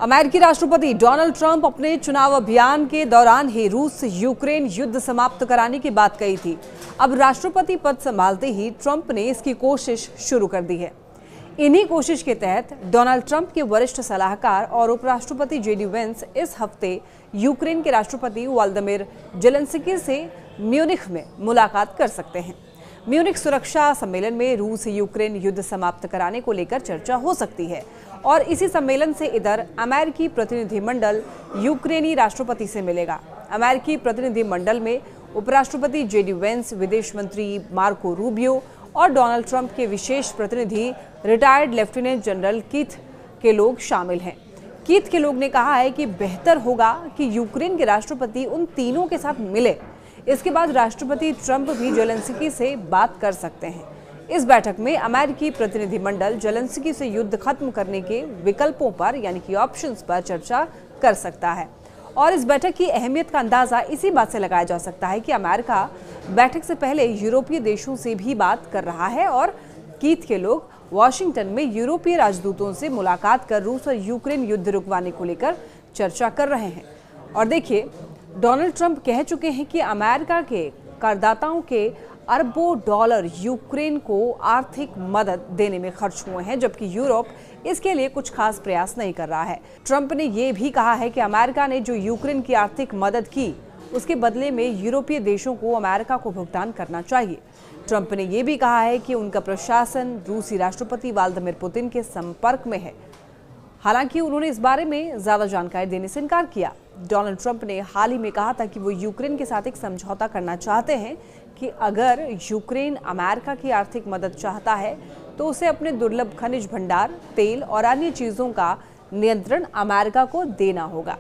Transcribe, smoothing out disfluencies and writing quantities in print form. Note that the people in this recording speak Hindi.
अमेरिकी राष्ट्रपति डोनाल्ड ट्रंप अपने चुनाव अभियान के दौरान ही रूस यूक्रेन युद्ध समाप्त कराने की बात कही थी। अब राष्ट्रपति पद संभालते ही ट्रंप ने इसकी कोशिश शुरू कर दी है। इन्हीं कोशिश के तहत डोनाल्ड ट्रंप के वरिष्ठ सलाहकार और उपराष्ट्रपति जेडी वेंस इस हफ्ते यूक्रेन के राष्ट्रपति वोलोदिमीर जेलेंस्की से म्यूनिख में मुलाकात कर सकते हैं। म्यूनिख सुरक्षा सम्मेलन में रूस यूक्रेन युद्ध समाप्त कराने को लेकर चर्चा हो सकती है और इसी सम्मेलन से इधर अमेरिकी प्रतिनिधिमंडल यूक्रेनी राष्ट्रपति से मिलेगा। अमेरिकी प्रतिनिधिमंडल में उपराष्ट्रपति जेडी वेंस, विदेश मंत्री मार्को रूबियो और डोनाल्ड ट्रंप के विशेष प्रतिनिधि रिटायर्ड लेफ्टिनेंट जनरल कीथ केलोग शामिल हैं। कीथ केलोग ने कहा है कि बेहतर होगा कि यूक्रेन के राष्ट्रपति उन तीनों के साथ मिले। इसके बाद राष्ट्रपति ट्रंप भी जेलेंस्की से बात कर सकते हैं। इस बैठक में अमेरिकी प्रतिनिधिमंडल जेलेंस्की से युद्ध खत्म करने के विकल्पों पर यानी कि ऑप्शंस पर चर्चा कर सकता है और इस बैठक की अहमियत का अंदाजा इसी बात से लगाया जा सकता है कि अमेरिका बैठक से पहले यूरोपीय देशों से भी बात कर रहा है और कीथ केलोग वॉशिंगटन में यूरोपीय राजदूतों से मुलाकात कर रूस और यूक्रेन युद्ध रुकवाने को लेकर चर्चा कर रहे हैं। और देखिए, डोनाल्ड ट्रंप कह चुके हैं कि अमेरिका के करदाताओं के अरबों डॉलर यूक्रेन को आर्थिक मदद देने में खर्च हुए हैं, जबकि यूरोप इसके लिए कुछ खास प्रयास नहीं कर रहा है। ट्रंप ने यह भी कहा है कि अमेरिका ने जो यूक्रेन की आर्थिक मदद की उसके बदले में यूरोपीय देशों को अमेरिका को भुगतान करना चाहिए। ट्रंप ने यह भी कहा है कि उनका प्रशासन रूसी राष्ट्रपति व्लादिमीर पुतिन के संपर्क में है। हालांकि उन्होंने इस बारे में ज्यादा जानकारी देने से इनकार किया। डोनाल्ड ट्रंप ने हाल ही में कहा था कि वो यूक्रेन के साथ एक समझौता करना चाहते हैं कि अगर यूक्रेन अमेरिका की आर्थिक मदद चाहता है तो उसे अपने दुर्लभ खनिज भंडार, तेल और अन्य चीजों का नियंत्रण अमेरिका को देना होगा।